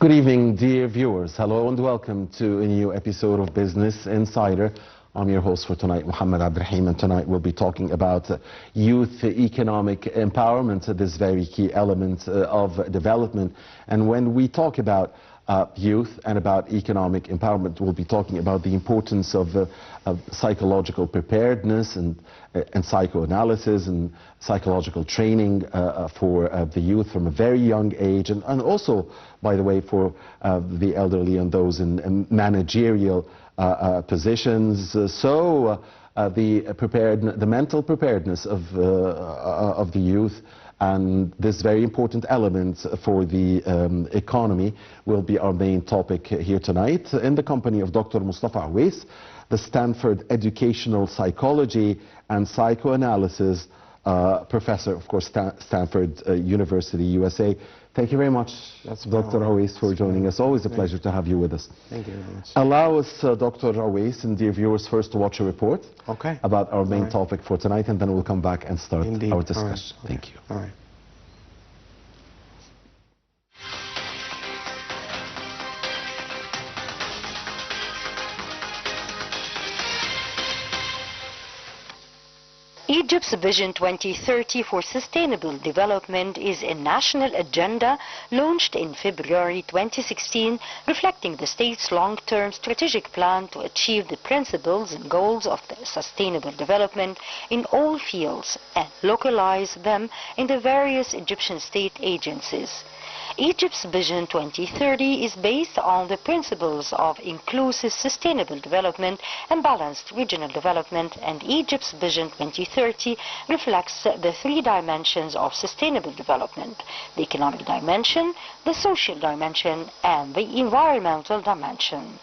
Good evening, dear viewers. Hello and welcome to a new episode of Business Insider. I'm your host for tonight, Mohammed Abdurrahim, and tonight we'll be talking about youth economic empowerment, this very key element of development. And when we talk about youth and about economic empowerment, we'll be talking about the importance of psychological preparedness and psychoanalysis and psychological training for the youth from a very young age, and also, by the way, for the elderly and those in managerial positions. So the mental preparedness of the youth and this very important element for the economy will be our main topic here tonight, in the company of Dr. Mostafa, Ewees, the Stanford Educational Psychology and Psychoanalysis professor, of course, Stanford University, USA. Thank you very much, Dr. Ewees, for joining us. Always a pleasure to have you with us. Thank you very much. Allow us, Dr. Ewees, and dear viewers, first to watch a report about our main topic for tonight, and then we'll come back and start our discussion. Thank you. All right. Egypt's Vision 2030 for Sustainable Development is a national agenda launched in February 2016, reflecting the state's long-term strategic plan to achieve the principles and goals of the sustainable development in all fields and localize them in the various Egyptian state agencies. Egypt's Vision 2030 is based on the principles of inclusive sustainable development and balanced regional development, and Egypt's Vision 2030 reflects the three dimensions of sustainable development: the economic dimension, the social dimension, and the environmental dimension.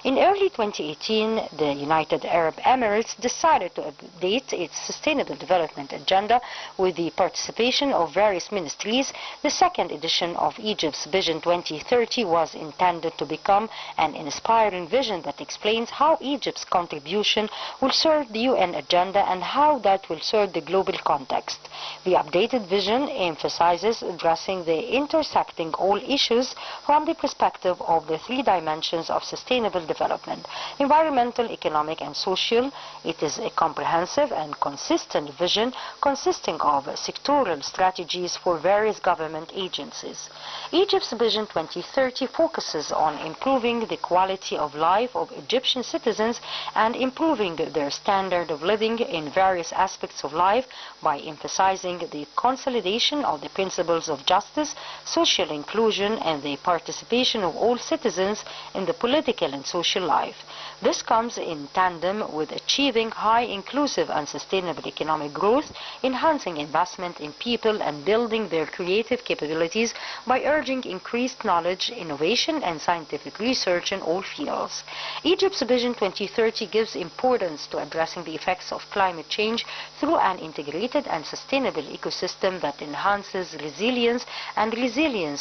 In early 2018, the United Arab Emirates decided to update its sustainable development agenda with the participation of various ministries. The second edition of Egypt's Vision 2030 was intended to become an inspiring vision that explains how Egypt's contribution will serve the UN agenda and how that will serve the global context. The updated vision emphasizes addressing the intersecting all issues from the perspective of the three dimensions of sustainable development: environmental, economic, and social. It is a comprehensive and consistent vision consisting of sectoral strategies for various government agencies. Egypt's Vision 2030 focuses on improving the quality of life of Egyptian citizens and improving their standard of living in various aspects of life by emphasizing the consolidation of the principles of justice, social inclusion, and the participation of all citizens in the political and social life. This comes in tandem with achieving high inclusive and sustainable economic growth, enhancing investment in people, and building their creative capabilities by urging increased knowledge, innovation, and scientific research in all fields. Egypt's Vision 2030 gives importance to addressing the effects of climate change through an integrated and sustainable ecosystem that enhances resilience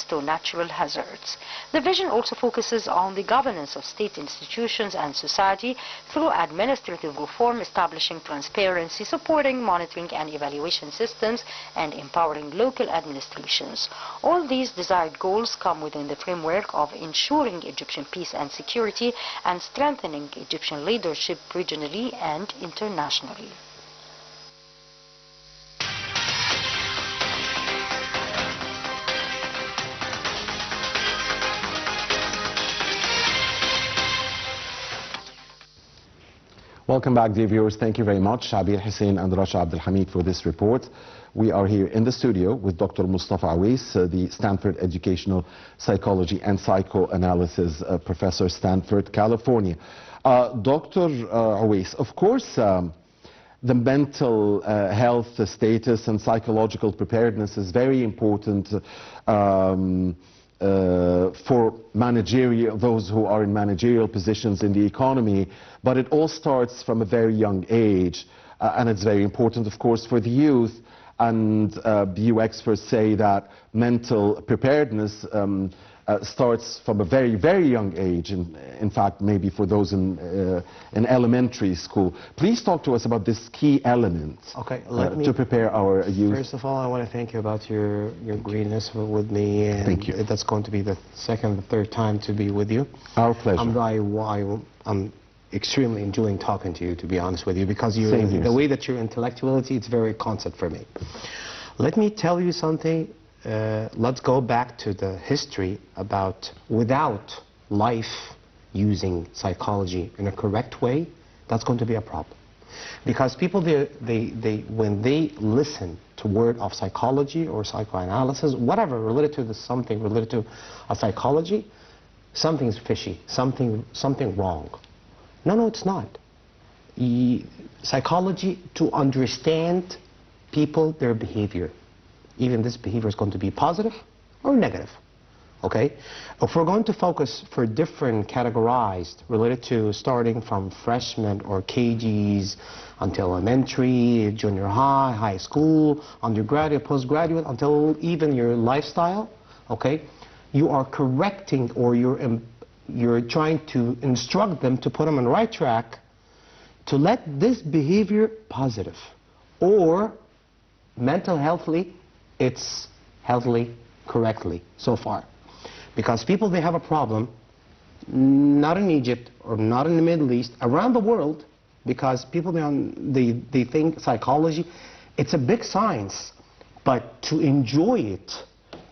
to natural hazards. The vision also focuses on the governance of state institutions and society through administrative reform, establishing transparency, supporting monitoring and evaluation systems, and empowering local administrations. All these desired goals come within the framework of ensuring Egyptian peace and security and strengthening Egyptian leadership regionally and internationally. Welcome back, dear viewers. Thank you very much, Shabir Hussein and Rasha Abdul Hamid, for this report. We are here in the studio with Dr. Mostafa Ewees, the Stanford Educational Psychology and Psychoanalysis professor, Stanford, California. Dr. Ewees, of course, the mental health status and psychological preparedness is very important for those who are in managerial positions in the economy, but it all starts from a very young age, and it's very important, of course, for the youth. And you experts say that mental preparedness starts from a very, very young age, in fact, maybe for those in elementary school. Please talk to us about this key element to prepare our youth. First of all, I want to thank you about your greenness with me. And thank you. That's going to be the second or third time to be with you. Our pleasure. I'm extremely enjoying talking to you, to be honest with you, because the way that your intellectuality, it's very concept for me. Let me tell you something. Let's go back to the history about without life using psychology in a correct way, that's going to be a problem. Because people, when they listen to word of psychology or psychoanalysis, whatever related to something related to a psychology, something's fishy, something wrong. No, it's not. Psychology to understand people, their behavior. Even this behavior is going to be positive or negative, okay? If we're going to focus for different categorized related to starting from freshmen or KGs until elementary, junior high, high school, undergraduate, postgraduate, until even your lifestyle, okay? You are correcting or you're trying to instruct them to put them on the right track to let this behavior positive or mental healthily, it's healthily, correctly so far. Because people, they have a problem, not in Egypt or not in the Middle East, around the world, because people, they think psychology, it's a big science, but to enjoy it,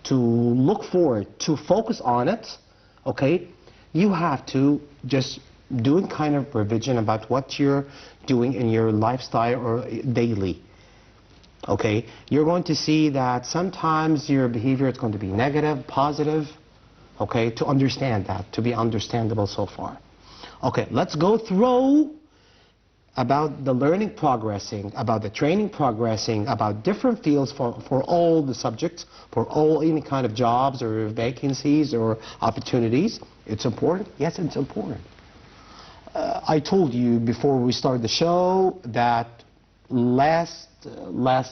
to look for it, to focus on it, okay, you have to just do a kind of revision about what you're doing in your lifestyle or daily. Okay, you're going to see that sometimes your behavior is going to be negative, positive, okay, to understand that, to be understandable so far. Okay, let's go through about the learning progressing, about the training progressing, about different fields for all the subjects, for all any kind of jobs or vacancies or opportunities. It's important? Yes, it's important. I told you before we started the show that last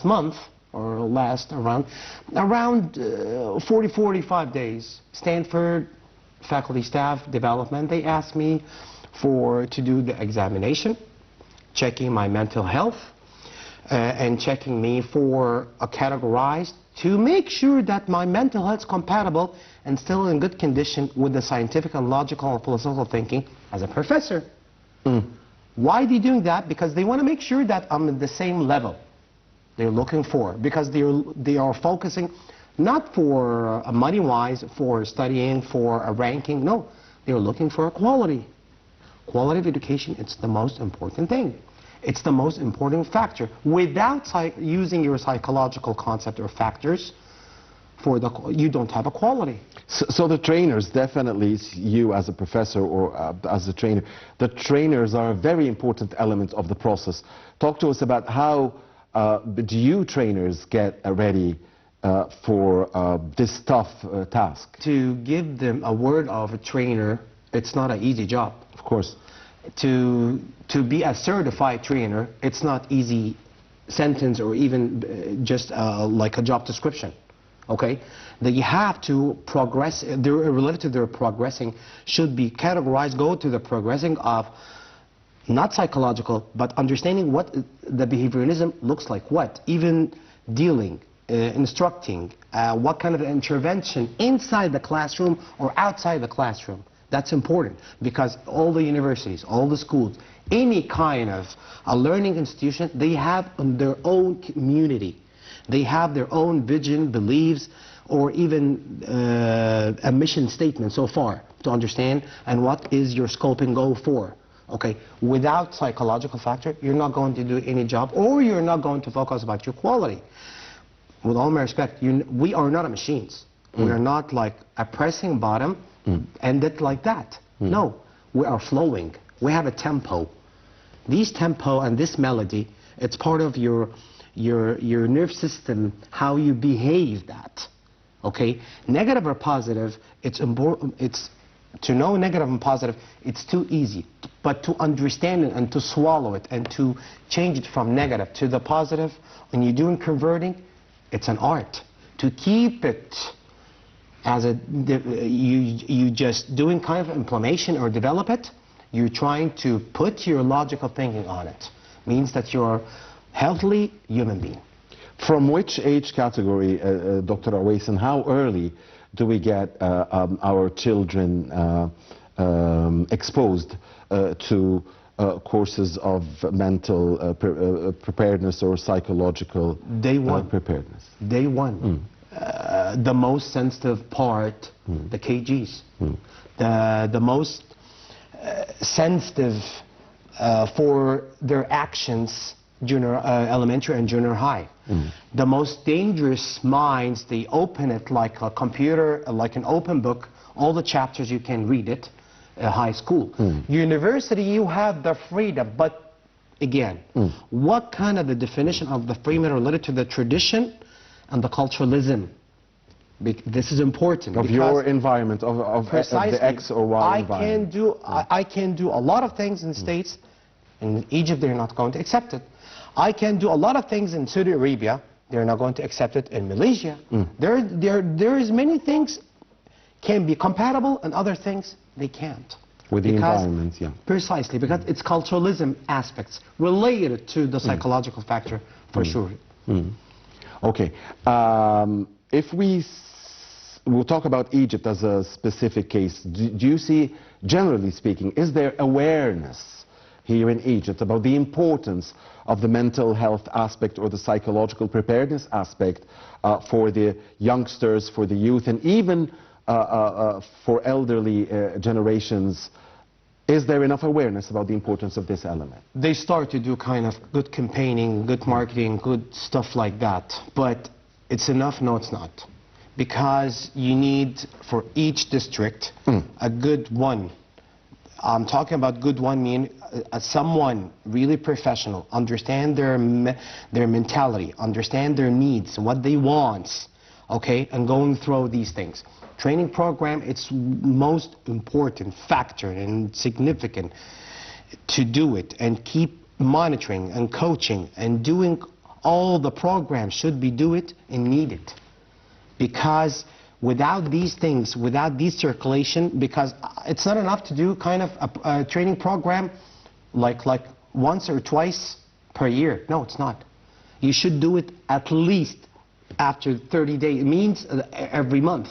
month, or around 45 days, Stanford faculty staff development, they asked me to do the examination, checking my mental health, and checking me for a categorized to make sure that my mental health is compatible and still in good condition with the scientific and logical and philosophical thinking as a professor. Why are they doing that? Because they want to make sure that I'm at the same level they're looking for, because they are focusing not for money-wise, for studying, for a ranking. No, they're looking for a quality. Quality of education, it's the most important thing. It's the most important factor. Without using your psychological concept or factors, you don't have a quality. So the trainers, definitely you as a professor or as a trainer, the trainers are a very important element of the process. Talk to us about how do you trainers get ready for this tough task? To give them a word of a trainer, it's not an easy job. Of course. To be a certified trainer, it's not easy sentence or even just like a job description. Okay, they have to progress. They're related to their progressing should be categorized. Go to the progressing of not psychological, but understanding what the behavioralism looks like. What even dealing, instructing, what kind of intervention inside the classroom or outside the classroom. That's important because all the universities, all the schools, any kind of a learning institution, they have their own community. They have their own vision, beliefs, or even a mission statement so far to understand and what is your scope and goal for. Okay, without psychological factor, you're not going to do any job, or you're not going to focus about your quality. With all my respect, we are not machines. We are not like a pressing bottom and it like that. No, we are flowing. We have a tempo. This tempo and this melody, it's part of your nerve system, how you behave that. Okay, negative or positive, it's important. It's to know negative and positive, it's too easy, but to understand it and to swallow it and to change it from negative to the positive, when you're doing converting, it's an art. To keep it as a you just doing kind of implementation or develop it. You're trying to put your logical thinking on it. Means that you're healthy human being. From which age category, Dr. Ewees, and how early do we get our children exposed to courses of mental preparedness or psychological preparedness? Day one. The most sensitive part, the KGs. The most sensitive for their actions, junior, elementary and junior high. The most dangerous minds, they open it like a computer, like an open book, all the chapters you can read it, high school. University, you have the freedom, but again, what kind of the definition of the freedom related to the tradition and the culturalism? This is important. Of your environment, of the X or Y environment. I can do a lot of things in the States. In Egypt, they're not going to accept it. I can do a lot of things in Saudi Arabia. They're not going to accept it in Malaysia. There is many things can be compatible and other things they can't. With the environment, yeah. Precisely, because it's culturalism aspects related to the psychological factor, for sure. Okay. If we'll talk about Egypt as a specific case, do you see, generally speaking, is there awareness here in Egypt about the importance of the mental health aspect or the psychological preparedness aspect for the youngsters, for the youth, and even for elderly generations? Is there enough awareness about the importance of this element? They start to do kind of good campaigning, good marketing, good stuff like that. But it's enough? No, it's not. Because you need, for each district, a good one. I'm talking about good one, meaning someone really professional, understand their mentality, understand their needs, what they want, okay, and going through these things. Training program, it's most important factor and significant to do it and keep monitoring and coaching and doing all the programs should be do it and need it. Because without these things, without this circulation, because it's not enough to do kind of a training program like once or twice per year. No, it's not. You should do it at least after 30 days. It means every month.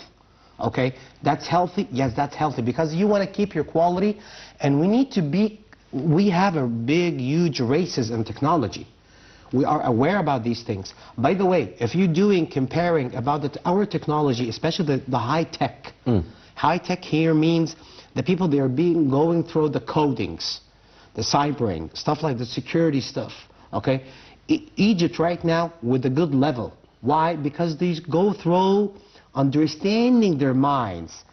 Okay, that's healthy. Yes, that's healthy because you want to keep your quality, and we have a big, huge races in technology. We are aware about these things. By the way, if you're comparing about our technology, especially the high tech, high tech here means the people they are going through the codings, the cybering, stuff like the security stuff. Okay, Egypt right now with a good level. Why? Because these go through understanding their minds.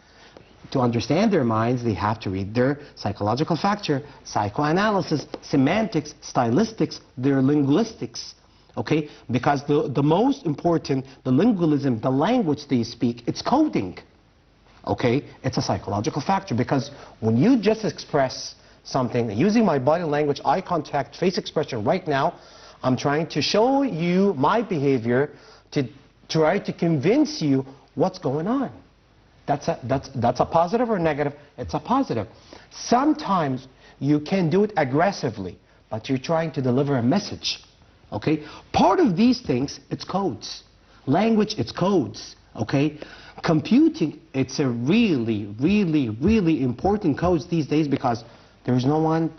To understand their minds, they have to read their psychological factor, psychoanalysis, semantics, stylistics, their linguistics, okay? Because the most important, the lingualism, the language they speak, it's coding, okay? It's a psychological factor because when you just express something, using my body language, eye contact, face expression right now, I'm trying to show you my behavior to try to convince you what's going on. That's a positive or negative? It's a positive. Sometimes you can do it aggressively, but you're trying to deliver a message. Okay? Part of these things, it's codes. Language, it's codes. Okay? Computing, it's a really, really, really important codes these days because there's no one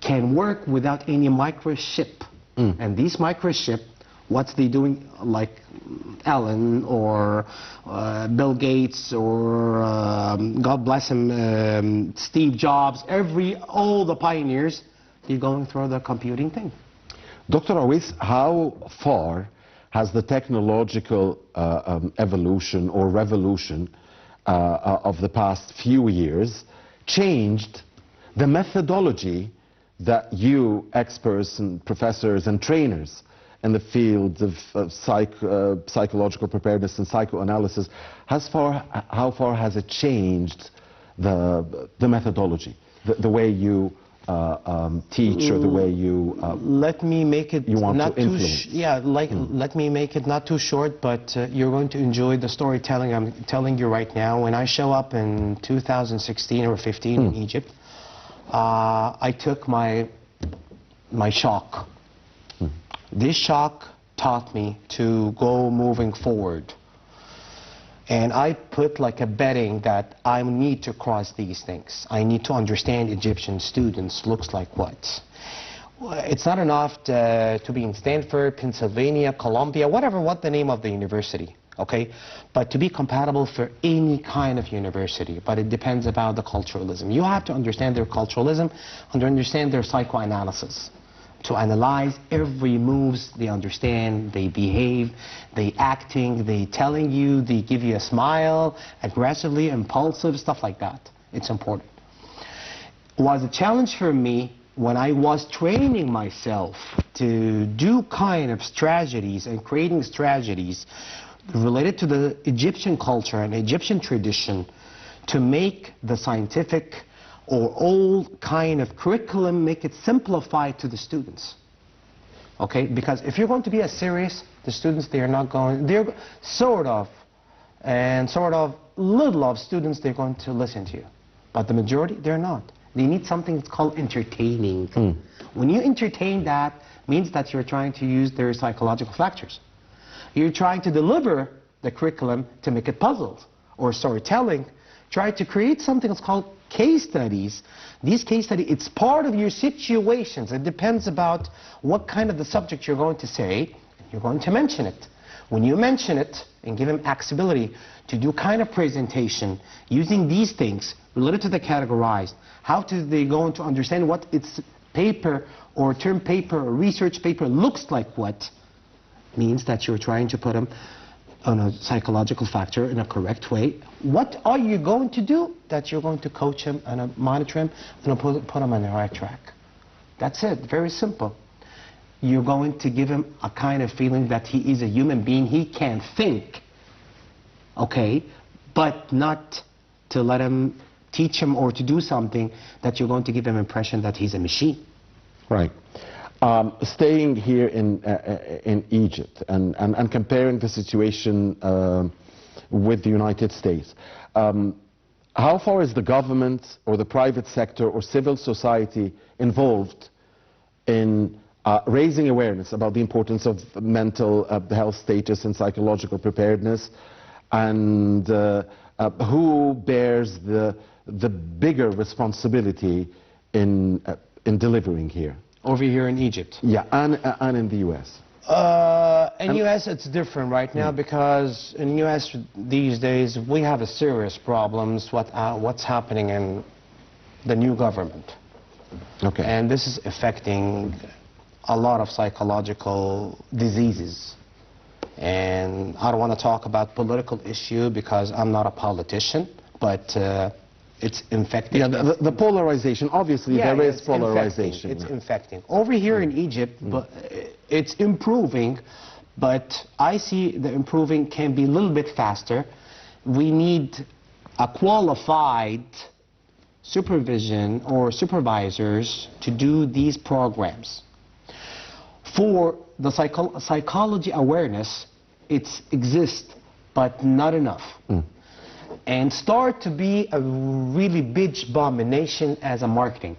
can work without any microchip. And these microchip, what's they doing, like Alan or Bill Gates or God bless him, Steve Jobs, all the pioneers, they're going through the computing thing. Dr. Ewees, how far has the technological evolution or revolution of the past few years changed the methodology that you experts and professors and trainers in the fields of psychological preparedness and psychoanalysis, how far has it changed the methodology, the way you teach, or the way you let me make it you want not to too influence? let me make it not too short, but you're going to enjoy the storytelling I'm telling you right now. When I show up in 2016 or 15 in Egypt, I took my shock. This shock taught me to go moving forward. And I put like a betting that I need to cross these things. I need to understand Egyptian students looks like what. It's not enough to be in Stanford, Pennsylvania, Columbia, whatever, what the name of the university, okay? But to be compatible for any kind of university, but it depends about the culturalism. You have to understand their culturalism and understand their psychoanalysis. To analyze every moves, they understand, they behave, they acting, they telling you, they give you a smile, aggressively, impulsive, stuff like that. It's important. It was a challenge for me when I was training myself to do kind of strategies and creating strategies related to the Egyptian culture and Egyptian tradition to make the scientific or old kind of curriculum, make it simplified to the students. Okay, because if you're going to be as serious, the students, they're sort of little of students, they're going to listen to you. But the majority, they're not. They need something that's called entertaining. When you entertain, that means that you're trying to use their psychological factors. You're trying to deliver the curriculum to make it puzzles or storytelling. Try to create something that's called case studies. These case studies, it's part of your situations. It depends about what kind of the subject you're going to say. You're going to mention it. When you mention it and give them accessibility to do kind of presentation using these things related to the categorized, how do they going to understand what its paper or term paper or research paper looks like, what means that you're trying to put them on a psychological factor in a correct way. What are you going to do? That you're going to coach him and monitor him and put him on the right track. That's it, very simple. You're going to give him a kind of feeling that he is a human being, he can think, okay, but not to let him teach him or to do something that you're going to give him impression that he's a machine. Right. Staying here in Egypt and comparing the situation with the United States, how far is the government or the private sector or civil society involved in raising awareness about the importance of mental health status and psychological preparedness, and who bears the bigger responsibility in delivering here? Over here in Egypt? Yeah, and in the U.S. In U.S. it's different right now because in U.S. these days we have a serious problems what's happening in the new government. Okay. And this is affecting a lot of psychological diseases. And I don't want to talk about political issue because I'm not a politician, but it's infecting. Yeah, the polarization, obviously there is polarization. It's infecting. Over here in Egypt, but it's improving, but I see the improving can be a little bit faster. We need a qualified supervision or supervisors to do these programs. For the psychology awareness, it exists, but not enough. And start to be a really big abomination as a marketing.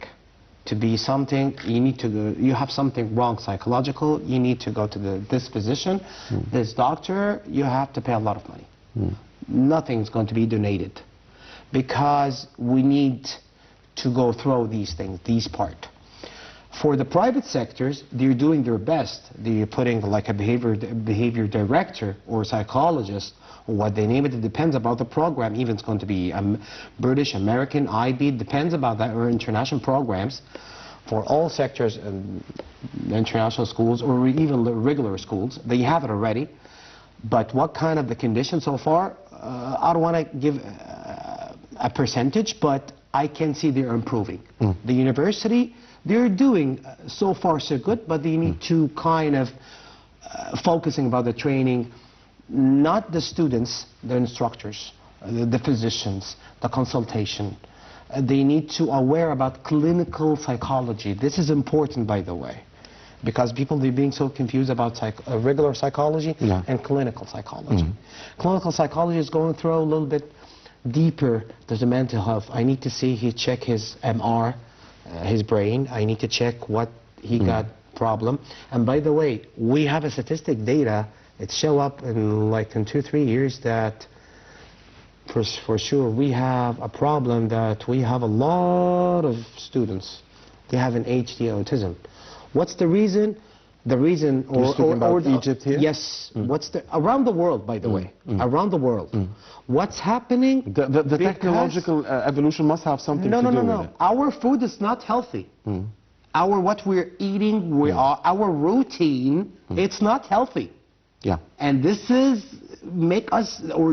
To be something, you need to go, you have something wrong psychological, you need to go to this physician, this doctor, you have to pay a lot of money. Nothing's going to be donated because we need to go through these things, these part. For the private sectors, they're doing their best. They're putting like a behavior director or psychologist, or what they name it. It depends about the program. Even it's going to be British, American, IB. It depends about that, or international programs for all sectors and international schools or even regular schools. They have it already. But what kind of the conditions so far? I don't want to give a percentage, but I can see they're improving. The university, they're doing so far so good, but they need to kind of focusing about the training, not the students, the instructors, the physicians, the consultation, They need to aware about clinical psychology. This is important, by the way, because people, they're being so confused about regular psychology and clinical psychology. Clinical psychology is going through a little bit deeper to the mental health. I need to see, check his MR, his brain. I need to check what he got problem. And by the way, we have a statistic data. It show up in like in 2-3 years that for sure we have a problem that we have a lot of students. They have an HD autism. What's the reason? The reason, or Egypt here? Yes. What's the around the world, by the way, around the world. What's happening? The technological evolution must have something to do with it. Our food is not healthy. What we're eating, our routine, it's not healthy. Yeah. And this is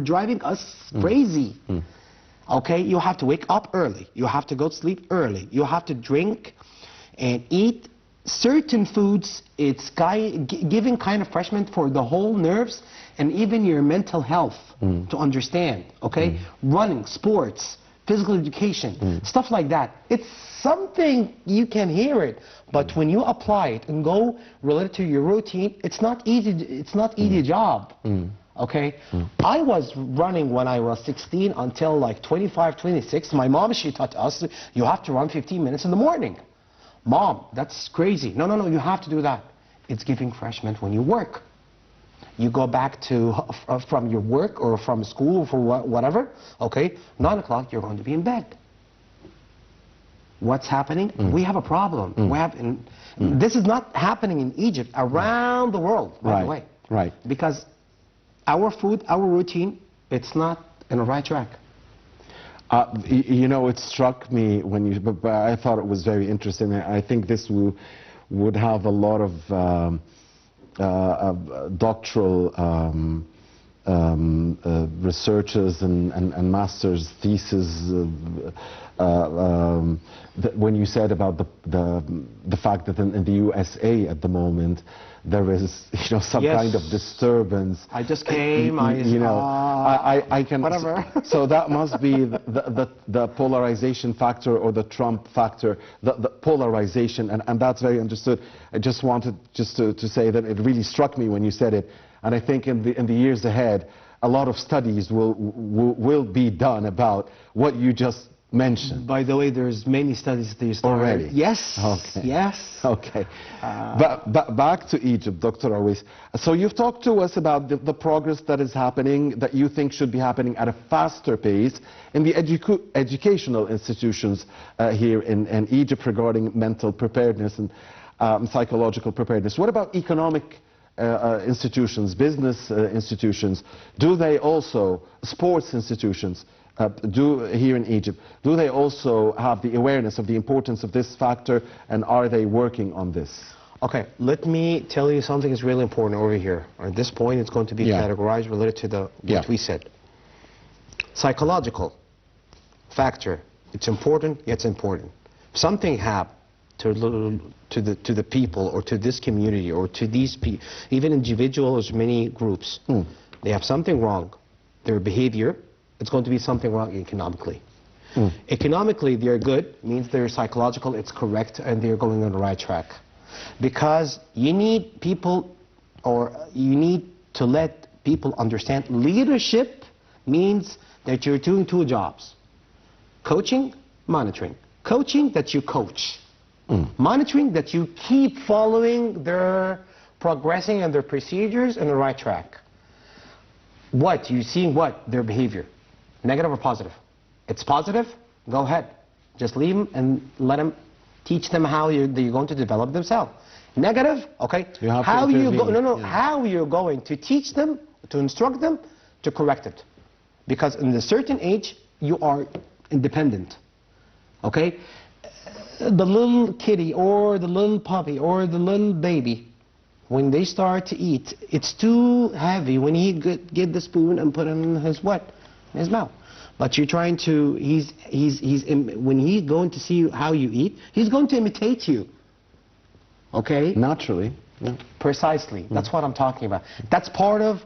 driving us crazy. Okay, you have to wake up early. You have to go to sleep early. You have to drink and eat certain foods. It's giving kind of refreshment for the whole nerves and even your mental health to understand. Okay, running, sports, physical education, stuff like that. It's something you can hear it, but when you apply it and go related to your routine, it's not easy. It's not easy job. Okay, I was running when I was 16 until like 25, 26. My mom, she taught us you have to run 15 minutes in the morning. Mom, that's crazy. No, you have to do that. It's giving refreshment when you work. You go back to from your work or from school for whatever. Okay, 9 o'clock you're going to be in bed. What's happening? We have a problem. This is not happening in Egypt, around the world, by the way. Right. Because our food, our routine, it's not in the right track. You know, it struck me when you, but I thought it was very interesting. I think this would have a lot of doctoral researchers and master's thesis. When you said about the fact that in the USA at the moment there is, you know, some kind of disturbance. I just came. I can. Whatever. So that must be the polarization factor or the Trump factor, the polarization, and that's very understood. I just wanted to say that it really struck me when you said it, and I think in the years ahead, a lot of studies will be done about what you just mentioned. By the way, there's many studies these already. Yes. Okay. Yes. Okay. But back to Egypt, Dr. Ewees. So you've talked to us about the progress that is happening, that you think should be happening at a faster pace in the educational institutions here in Egypt regarding mental preparedness and psychological preparedness. What about economic institutions, business institutions? Do they also, sports institutions, here in Egypt, do they also have the awareness of the importance of this factor, and are they working on this? Okay, let me tell you something that's really important over here. At this point, it's going to be categorized related to what we said. Psychological factor, it's important, it's important. If something happened to the people or to this community or to these people, even individuals, many groups, they have something wrong, their behavior, it's going to be something wrong economically. Economically, they're good, means they're psychological, it's correct, and they're going on the right track. Because you need people, or you need to let people understand leadership means that you're doing two jobs. Coaching, monitoring. Coaching, that you coach. Monitoring, that you keep following their progressing and their procedures in the right track. What? You seeing what? Their behavior. Negative or positive? It's positive? Go ahead. Just leave them and let them, teach them how they're going to develop themselves. Negative? Okay. How you go? How you're going to teach them, to instruct them, to correct it. Because in a certain age, you are independent. Okay? The little kitty or the little puppy or the little baby, when they start to eat, it's too heavy when he get the spoon and put it in his what? In his mouth. But you're trying to, when he's going to see how you eat, he's going to imitate you. Okay? Naturally. Yeah. Precisely. That's what I'm talking about. That's part of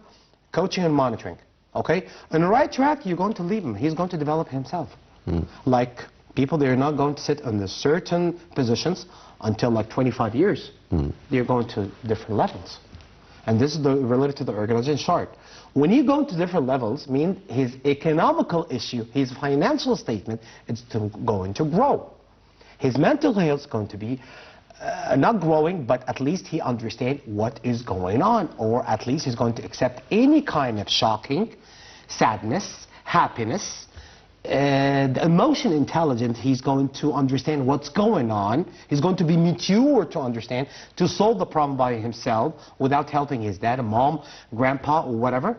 coaching and monitoring. Okay? On the right track, you're going to leave him. He's going to develop himself. Like People, they're not going to sit on the certain positions until like 25 years. They're going to different levels. And this is related to the organization chart. When you go to different levels, mean his economical issue, his financial statement is going to grow. His mental health is going to be not growing, but at least he understands what is going on, or at least he's going to accept any kind of shocking, sadness, happiness, the emotion intelligent. He's going to understand what's going on. He's going to be mature to understand, to solve the problem by himself without helping his dad, mom, grandpa, or whatever.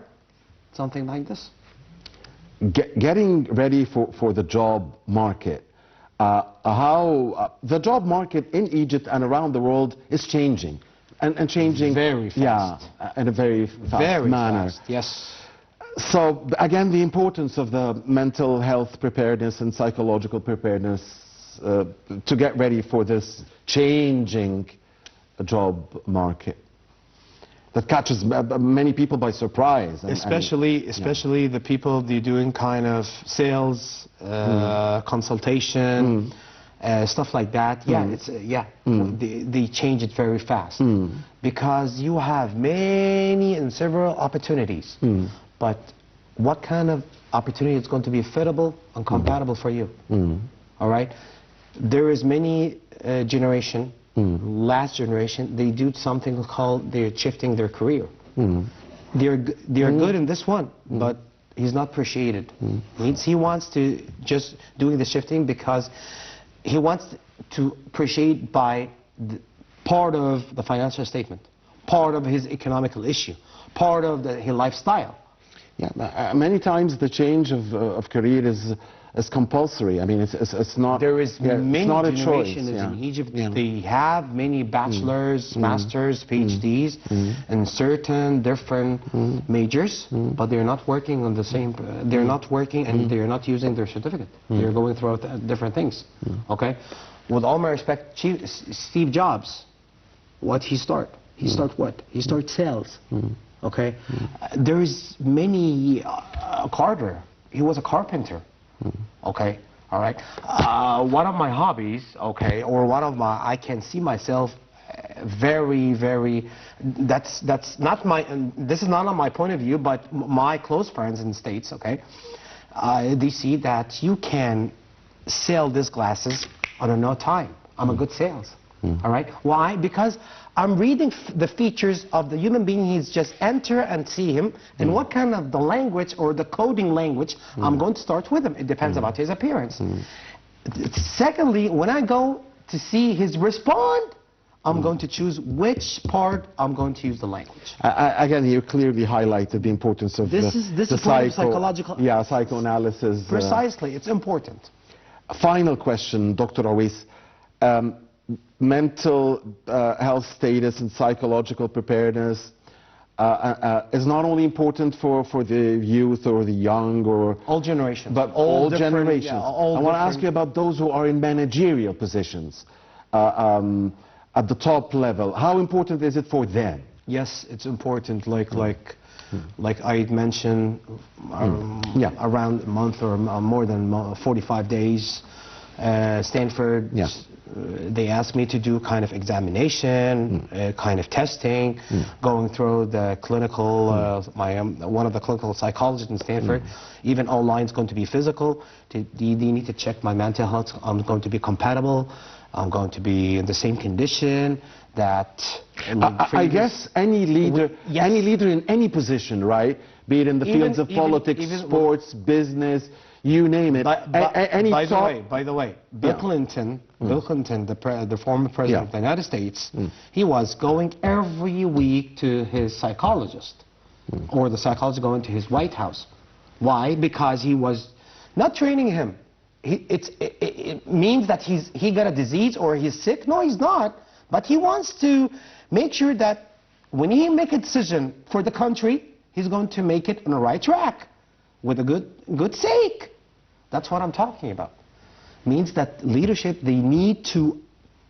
Something like this. Getting ready for the job market. How the job market in Egypt and around the world is changing, and changing very fast. Yeah, in a very fast manner. Fast, yes. So again, the importance of the mental health preparedness and psychological preparedness to get ready for this changing job market that catches many people by surprise. Especially the people they're doing kind of sales, consultation, stuff like that. Yeah, they change it very fast because you have many and several opportunities. But what kind of opportunity is going to be fittable and compatible for you? All right? There is many generation, last generation, they do something called, they're shifting their career. They're good in this one, but he's not appreciated. Means he wants to just doing the shifting because he wants to appreciate by part of the financial statement, part of his economical issue, part of his lifestyle. Yeah, many times the change of career is compulsory. I mean, it's not. There is many it's not generations a choice. in Egypt. They have many bachelors, masters, PhDs, in certain different majors, but they're not working on the same. They're not working, and they're not using their certificate. They're going through different things. Okay, with all my respect, Steve Jobs, what he start? He start what? He start sales. Okay, there's many. Carter, he was a carpenter. Okay, all right. One of my hobbies, okay, or one of my, I can see myself very. That's not my. This is not on my point of view, but my close friends in the States, okay, they see that you can sell these glasses on no time. I'm a good sales. All right. Why? Because I'm reading the features of the human being. He's just enter and see him, and what kind of the language or the coding language I'm going to start with him. It depends about his appearance. Secondly, when I go to see his respond, I'm going to choose which part I'm going to use the language. Again, you clearly highlighted the importance of this is psychological. Yeah, psychoanalysis. Precisely, it's important. Final question, Dr. Ewees. Mental health status and psychological preparedness is not only important for the youth or the young or all generations, but all generations. Yeah, I want to ask you about those who are in managerial positions at the top level. How important is it for them? Yes, it's important. Like I mentioned, around a month or more than 45 days. Stanford. They asked me to do kind of examination, kind of testing, going through the clinical, one of the clinical psychologists in Stanford, even online is going to be physical. They need to check my mental health. I'm going to be compatible. I'm going to be in the same condition that... I guess any leader, any leader in any position, right? Be it in the fields of politics, sports, business, you name it. By the way, Bill Clinton, the former president of the United States, he was going every week to his psychologist, or the psychologist going to his White House. Why? Because he was not training him. It means that he got a disease or he's sick. No, he's not. But he wants to make sure that when he make a decision for the country, he's going to make it on the right track with a good sake. That's what I'm talking about. Means that leadership, they need to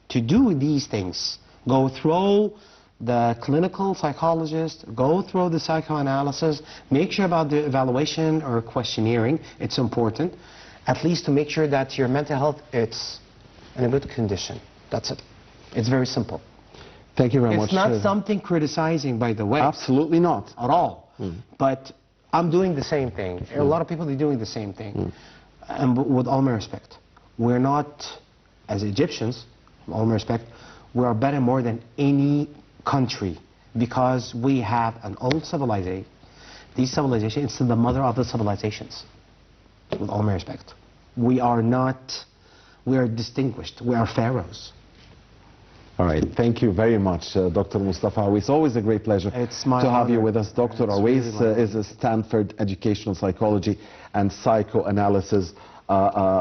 do these things. Go through the clinical psychologist, go through the psychoanalysis, make sure about the evaluation or questionnaire. It's important. at least to make sure that your mental health it's in a good condition. That's it. It's very simple. Thank you very much. It's not something criticizing, by the way. Absolutely not. At all. But I'm doing the same thing. A lot of people are doing the same thing. And with all my respect, we're not, as Egyptians, with all my respect, we are better more than any country because we have an old civilization. These civilizations, it's the mother of the civilizations, with all my respect. We are not, we are distinguished. We are pharaohs. All right, thank you very much, Dr. Mostafa. It's always a great pleasure to have you with us. Dr. Ewees is a Stanford educational psychology and psychoanalysis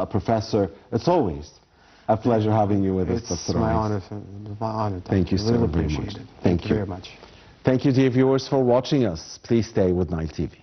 professor. It's always a pleasure having you with us, Dr. Ewees. It's my honor. My honor. Thank you so very much. Thank you very much. Thank you, dear viewers, for watching us. Please stay with Nile TV.